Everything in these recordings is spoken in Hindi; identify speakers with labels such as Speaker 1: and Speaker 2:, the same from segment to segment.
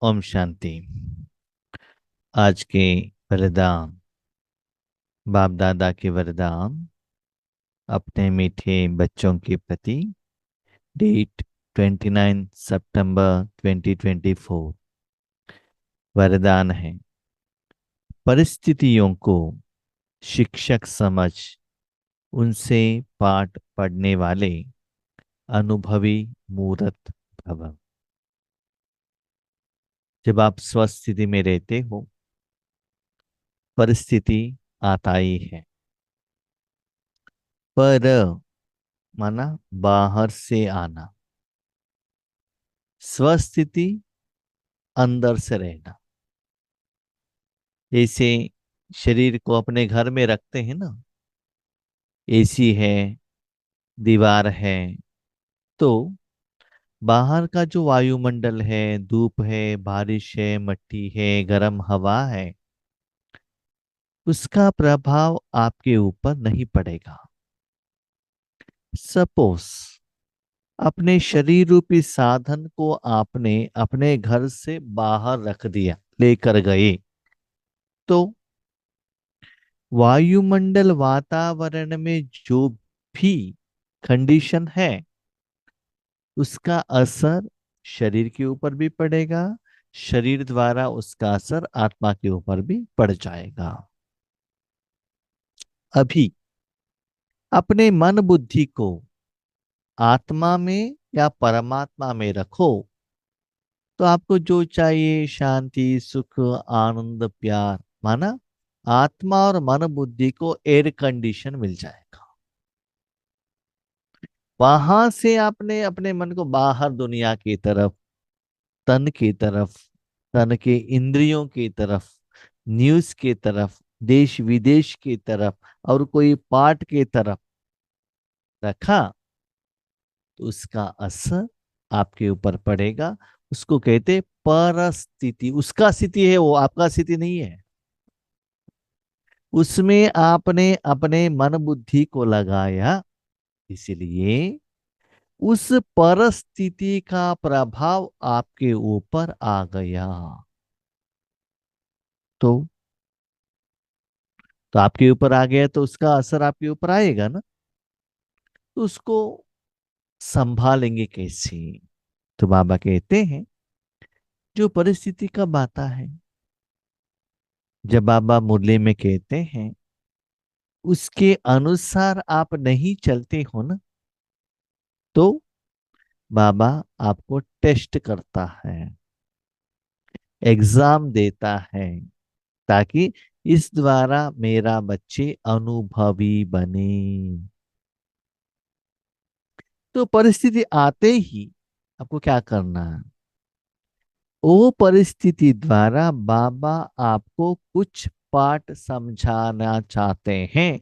Speaker 1: ओम शांति। आज के वरदान, बाप दादा के वरदान अपने मीठे बच्चों के प्रति। डेट 29 सितंबर 2024। वरदान है, परिस्थितियों को शिक्षक समझ उनसे पाठ पढ़ने वाले अनुभवी मूर्त भव। जब आप स्वस्थ स्थिति में रहते हो, परिस्थिति आता ही है, पर माना बाहर से आना, स्वस्थिति अंदर से रहना। जैसे शरीर को अपने घर में रखते हैं ना, एसी है, दीवार है, तो बाहर का जो वायुमंडल है, धूप है, बारिश है, मट्टी है, गर्म हवा है, उसका प्रभाव आपके ऊपर नहीं पड़ेगा। सपोज अपने शरीर रूपी साधन को आपने अपने घर से बाहर रख दिया, लेकर गए, तो वायुमंडल वातावरण में जो भी कंडीशन है, उसका असर शरीर के ऊपर भी पड़ेगा, शरीर द्वारा उसका असर आत्मा के ऊपर भी पड़ जाएगा। अभी अपने मन बुद्धि को आत्मा में या परमात्मा में रखो, तो आपको जो चाहिए, शांति, सुख, आनंद, प्यार, माना आत्मा और मन बुद्धि को एयर कंडीशन मिल जाएगा। वहां से आपने अपने मन को बाहर दुनिया की तरफ, तन की तरफ, तन के इंद्रियों की तरफ, न्यूज की तरफ, देश विदेश की तरफ और कोई पाठ की तरफ रखा, तो उसका असर आपके ऊपर पड़ेगा। उसको कहते परस्थिति। उसका स्थिति है, वो आपका स्थिति नहीं है। उसमें आपने अपने मन बुद्धि को लगाया, इसलिए उस परिस्थिति का प्रभाव आपके ऊपर आ गया। तो आपके ऊपर आ गया, तो उसका असर आपके ऊपर आएगा ना। तो उसको संभालेंगे कैसे? तो बाबा कहते हैं, जो परिस्थिति कब आता है, जब बाबा मुरली में कहते हैं उसके अनुसार आप नहीं चलते हो ना, तो बाबा आपको टेस्ट करता है, एग्जाम देता है, ताकि इस द्वारा मेरा बच्चे अनुभवी बने। तो परिस्थिति आते ही आपको क्या करना है? वो परिस्थिति द्वारा बाबा आपको कुछ पाठ समझाना चाहते हैं।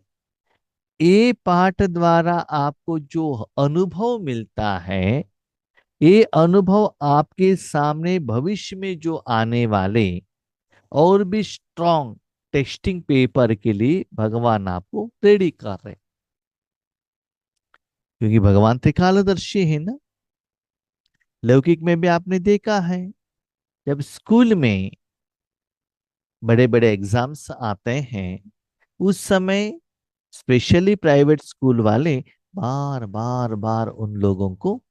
Speaker 1: ये पाठ द्वारा आपको जो अनुभव मिलता है, ये अनुभव आपके सामने भविष्य में जो आने वाले और भी स्ट्रॉन्ग टेस्टिंग पेपर के लिए भगवान आपको रेडी कर रहे हैं। क्योंकि भगवान त्रिकालदर्शी है ना। लौकिक में भी आपने देखा है, जब स्कूल में बड़े बड़े एग्जाम्स आते हैं, उस समय स्पेशली प्राइवेट स्कूल वाले बार बार बार उन लोगों को,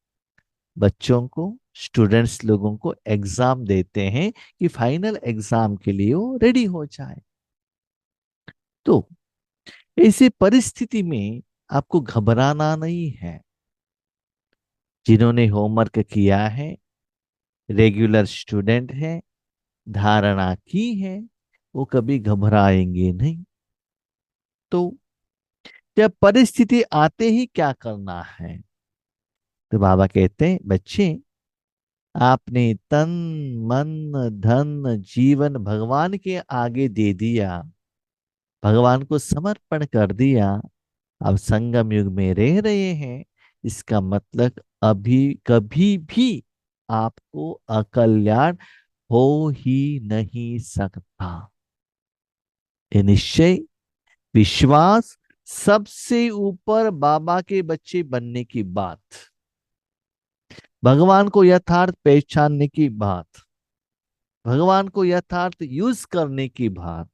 Speaker 1: बच्चों को, स्टूडेंट्स लोगों को एग्जाम देते हैं कि फाइनल एग्जाम के लिए वो रेडी हो जाए। तो ऐसी परिस्थिति में आपको घबराना नहीं है। जिन्होंने होमवर्क किया है, रेगुलर स्टूडेंट है, धारणा की है, वो कभी घबराएंगे नहीं। तो जब परिस्थिति आते ही क्या करना है? तो बाबा कहते हैं, बच्चे आपने तन, मन, धन, जीवन भगवान के आगे दे दिया, भगवान को समर्पण कर दिया, अब संगम युग में रह रहे हैं। इसका मतलब अभी कभी भी आपको अकल्याण हो ही नहीं सकता। ये निश्चय, विश्वास, सबसे ऊपर बाबा के बच्चे बनने की बात, भगवान को यथार्थ पहचानने की बात, भगवान को यथार्थ यूज करने की बात,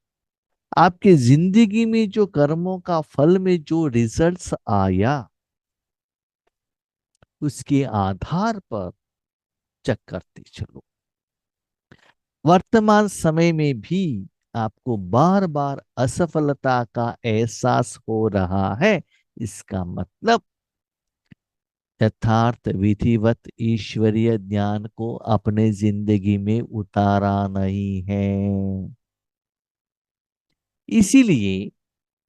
Speaker 1: आपके जिंदगी में जो कर्मों का फल में जो रिजल्ट्स आया, उसके आधार पर चेक करते चलो। वर्तमान समय में भी आपको बार बार असफलता का एहसास हो रहा है, इसका मतलब यथार्थ विधिवत ईश्वरीय ज्ञान को अपने जिंदगी में उतारा नहीं है। इसीलिए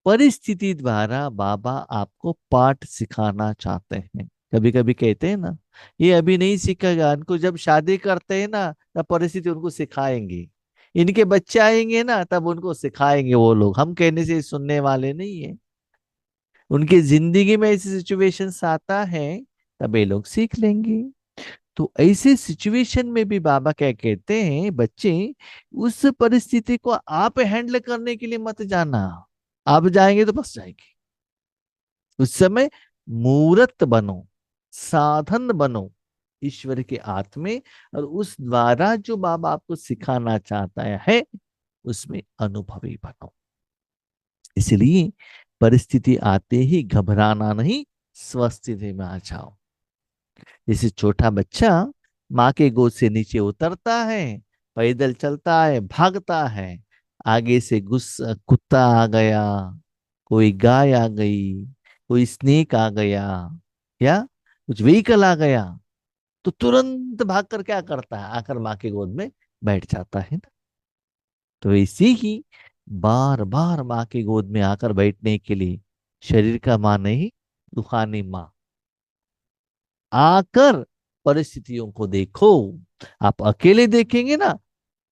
Speaker 1: परिस्थिति द्वारा बाबा आपको पाठ सिखाना चाहते हैं। कभी कभी कहते हैं ना, ये अभी नहीं सीखेगा, इनको जब शादी करते हैं ना तब परिस्थिति उनको सिखाएंगे, इनके बच्चे आएंगे ना तब उनको सिखाएंगे, वो लोग हम कहने से सुनने वाले नहीं है। उनकी जिंदगी में ऐसी सिचुएशंस आता है तब ये लोग सीख लेंगे। तो ऐसे सिचुएशन में भी बाबा क्या कहते हैं, बच्चे उस परिस्थिति को आप हैंडल करने के लिए मत जाना, आप जाएंगे तो बस जाएंगे। उस समय मूर्त बनो, साधन बनो ईश्वर के आत्मे, और उस द्वारा जो बाबा आपको सिखाना चाहता है उसमें अनुभवी बनो। इसलिए परिस्थिति आते ही घबराना नहीं, स्वस्थिति में आ जाओ। जैसे छोटा बच्चा माँ के गोद से नीचे उतरता है, पैदल चलता है, भागता है, आगे से गुस्सा कुत्ता आ गया, कोई गाय आ गई, कोई स्नेक आ गया, या कुछ व्हीकल आ गया, तो तुरंत भागकर क्या करता है, आकर माँ के गोद में बैठ जाता है ना। तो ऐसे ही बार बार माँ की गोद में आकर बैठने के लिए शरीर का माँ नहीं, रूहानी माँ आकर परिस्थितियों को देखो। आप अकेले देखेंगे ना,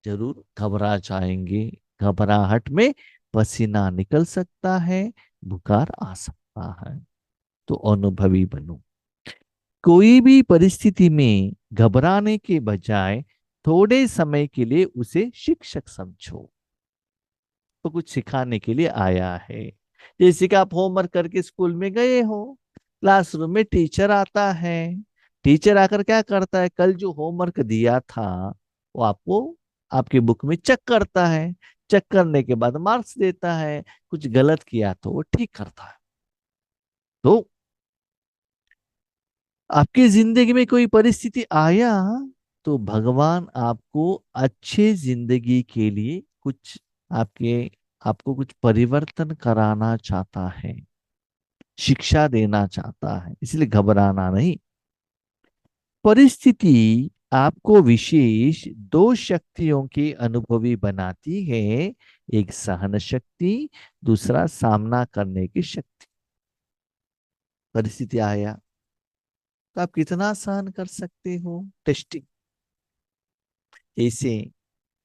Speaker 1: जरूर घबरा जाएंगे, घबराहट में पसीना निकल सकता है, बुखार आ सकता है। तो अनुभवी बनो। कोई भी परिस्थिति में घबराने के बजाय थोड़े समय के लिए उसे शिक्षक समझो, तो कुछ सिखाने के लिए आया है। जैसे कि आप होमवर्क करके स्कूल में गए हो, क्लासरूम में टीचर आता है, टीचर आकर क्या करता है, कल जो होमवर्क दिया था वो आपको आपकी बुक में चेक करता है, चेक करने के बाद मार्क्स देता है, कुछ गलत किया तो वो ठीक करता है। तो आपकी जिंदगी में कोई परिस्थिति आया तो भगवान आपको अच्छे जिंदगी के लिए कुछ आपके आपको कुछ परिवर्तन कराना चाहता है, शिक्षा देना चाहता है, इसलिए घबराना नहीं। परिस्थिति आपको विशेष दो शक्तियों की अनुभवी बनाती है, एक सहन शक्ति, दूसरा सामना करने की शक्ति। परिस्थिति आया तो आप कितना सहन कर सकते हो, टेस्टिंग। ऐसे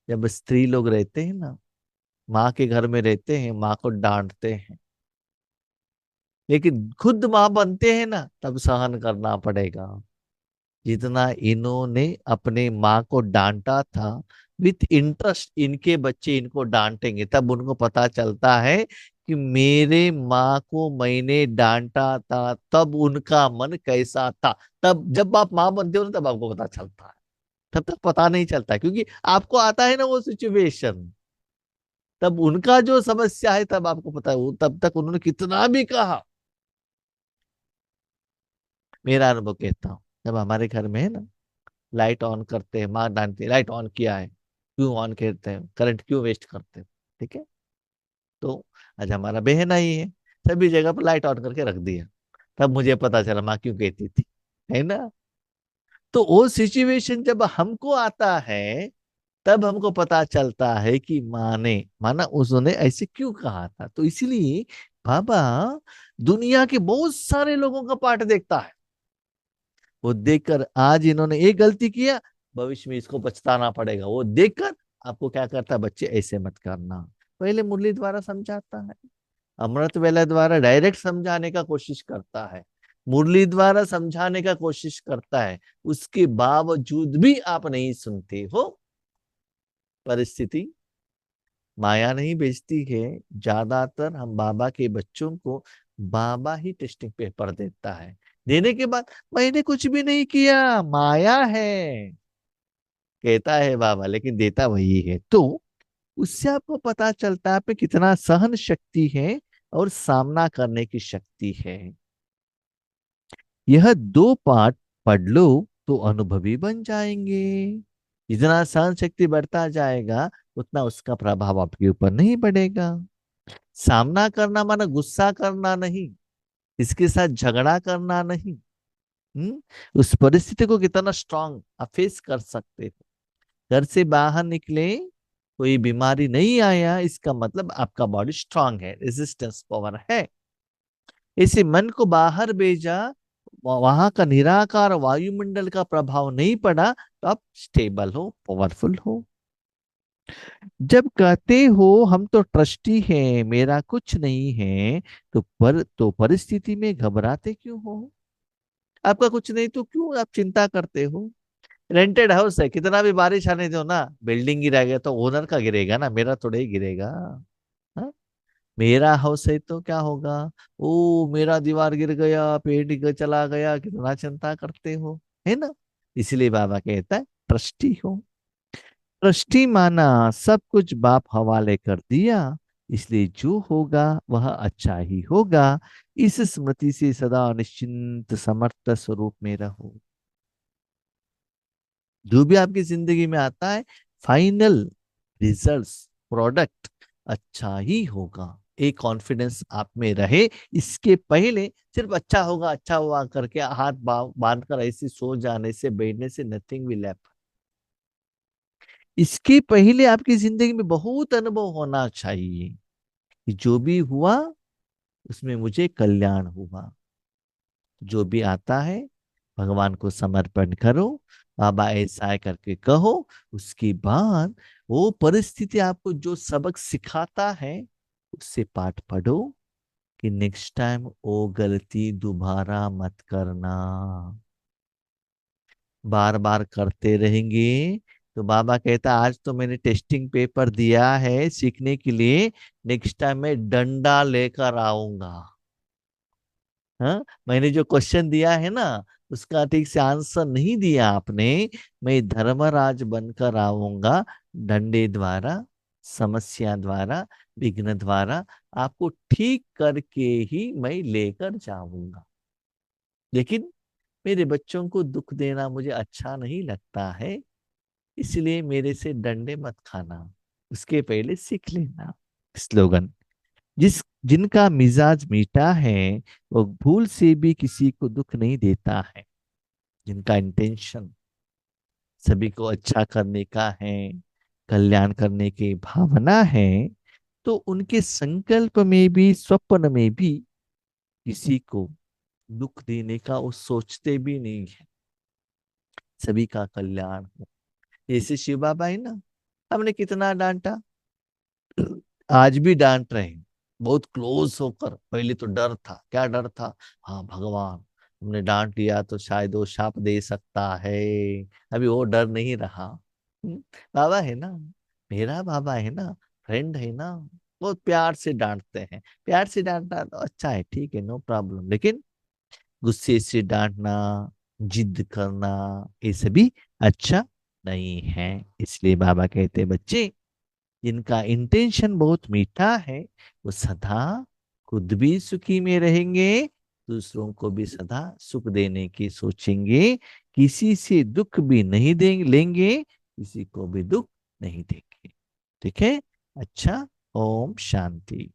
Speaker 1: जब स्त्री लोग रहते हैं ना, माँ के घर में रहते हैं, माँ को डांटते हैं, लेकिन खुद माँ बनते हैं ना तब सहन करना पड़ेगा। जितना इन्होंने अपने माँ को डांटा था, विथ इंटरेस्ट इनके बच्चे इनको डांटेंगे, तब उनको पता चलता है कि मेरे माँ को मैंने डांटा था तब उनका मन कैसा था। तब जब आप माँ बनते हो ना तब आपको पता चलता है, तब तक पता नहीं चलता, क्योंकि आपको आता है ना वो सिचुएशन, तब उनका जो समस्या है तब आपको पता है, वो तब तक उन्होंने कितना भी कहा। मेरा अनुभव कहता हूँ, जब हमारे घर में है ना लाइट ऑन करते हैं, माँ डांटती है लाइट ऑन किया है, क्यों ऑन करते हैं, करंट क्यों वेस्ट करते हैं, ठीक है। तो आज हमारा बहन आई है, सभी जगह पर लाइट ऑन करके रख दिया, तब मुझे पता चला माँ क्यों कहती थी, है ना। तो वो सिचुएशन जब हमको आता है तब हमको पता चलता है कि माँ ने माना उसने ऐसे क्यों कहा था। तो इसीलिए बाबा दुनिया के बहुत सारे लोगों का पाठ देखता है, वो देखकर आज इन्होंने एक गलती किया, भविष्य में इसको पछताना पड़ेगा, वो देखकर आपको क्या करता है, बच्चे ऐसे मत करना। पहले मुरली द्वारा समझाता है, अमृत वेला द्वारा डायरेक्ट समझाने का कोशिश करता है, मुरली द्वारा समझाने का कोशिश करता है, उसके बावजूद भी आप नहीं सुनते हो। परिस्थिति माया नहीं भेजती है, ज्यादातर हम बाबा के बच्चों को बाबा ही टेस्टिंग पेपर देता है, देने के बाद मैंने कुछ भी नहीं किया, माया है। कहता है बाबा लेकिन देता वही है। तो उससे आपको पता चलता है आप में कितना सहन शक्ति है और सामना करने की शक्ति है। यह दो पाठ पढ़ लो तो अनुभवी बन जाएंगे। जितना सहन शक्ति बढ़ता जाएगा उतना उसका प्रभाव आपके ऊपर नहीं पड़ेगा। सामना करना माना गुस्सा करना नहीं, इसके साथ झगड़ा करना नहीं। हम्म उस परिस्थिति को कितना स्ट्रांग आप फेस कर सकते हो। घर से बाहर निकले, कोई बीमारी नहीं आया, इसका मतलब आपका बॉडी स्ट्रांग है, रेजिस्टेंस पावर है। इसे मन को बाहर भेजा, वहां का निराकार वायुमंडल का प्रभाव नहीं पड़ा, तो आप स्टेबल हो, पावरफुल हो। जब कहते हो हम तो ट्रस्टी हैं, मेरा कुछ नहीं है, तो परिस्थिति में घबराते क्यों हो? आपका कुछ नहीं तो क्यों आप चिंता करते हो? रेंटेड हाउस है, कितना भी बारिश आने दो ना, बिल्डिंग गिरेगा तो ओनर का गिरेगा ना, मेरा थोड़ा ही गिरेगा। हाँ? मेरा हाउस है तो क्या होगा? ओ मेरा दीवार गिर गया, पेड़ चला गया, कितना चिंता करते हो, है ना? इसलिए बाबा कहता है ट्रस्टी हो। ट्रस्टी माना सब कुछ बाप हवाले कर दिया, इसलिए जो होगा वह अच्छा ही होगा। इस स्मृति से सदा निश्चिंत समर्थ स्वरूप में रहो। जो भी आपकी जिंदगी में आता है, फाइनल रिजल्ट्स, प्रोडक्ट अच्छा ही होगा। एक कॉन्फिडेंस आप में रहे। इसके पहले सिर्फ अच्छा होगा अच्छा हुआ करके हाथ बांध कर ऐसे सो जाने से, बैठने से नथिंग विल हैपन। इसके पहले आपकी जिंदगी में बहुत अनुभव होना चाहिए कि जो भी हुआ उसमें मुझे कल्याण हुआ। जो भी आता है भगवान को समर्पण करो, बाबा ऐसा है करके कहो। उसके बाद वो परिस्थिति आपको जो सबक सिखाता है उससे पाठ पढ़ो कि नेक्स्ट टाइम वो गलती दोबारा मत करना। बार बार करते रहेंगे तो बाबा कहता आज तो मैंने टेस्टिंग पेपर दिया है सीखने के लिए, नेक्स्ट टाइम मैं डंडा लेकर आऊंगा। हाँ, मैंने जो क्वेश्चन दिया है ना उसका ठीक से आंसर नहीं दिया आपने, मैं धर्मराज बनकर आऊंगा। डंडे द्वारा, समस्या द्वारा, विघ्न द्वारा आपको ठीक करके ही मैं लेकर जाऊंगा। लेकिन मेरे बच्चों को दुख देना मुझे अच्छा नहीं लगता है, इसलिए मेरे से डंडे मत खाना, उसके पहले सीख लेना। स्लोगन। जिस जिनका मिजाज मीठा है वो भूल से भी किसी को दुख नहीं देता है। जिनका इंटेंशन सभी को अच्छा करने का है, कल्याण करने की भावना है, तो उनके संकल्प में भी स्वप्न में भी किसी को दुख देने का वो सोचते भी नहीं है। सभी का कल्याण हो। जैसे शिव बाबा है ना, हमने कितना डांटा, आज भी डांट रहे हैं, बहुत क्लोज होकर। पहले तो डर था, क्या डर था? हाँ भगवान, हमने डांट दिया तो शायद वो शाप दे सकता है। अभी वो डर नहीं रहा। बाबा है ना, मेरा बाबा है ना, फ्रेंड है ना, बहुत प्यार से डांटते हैं। प्यार से डांटना तो अच्छा है, ठीक है, नो प्रॉब्लम, लेकिन गुस्से से डांटना, जिद करना, ये सभी अच्छा नहीं है। इसलिए बाबा कहते हैं बच्चे, जिनका इंटेंशन बहुत मीठा है वो सदा खुद भी सुखी में रहेंगे, दूसरों को भी सदा सुख देने की सोचेंगे। किसी से दुख भी नहीं देंगे, लेंगे, किसी को भी दुख नहीं देंगे। ठीक है? अच्छा, ओम शांति।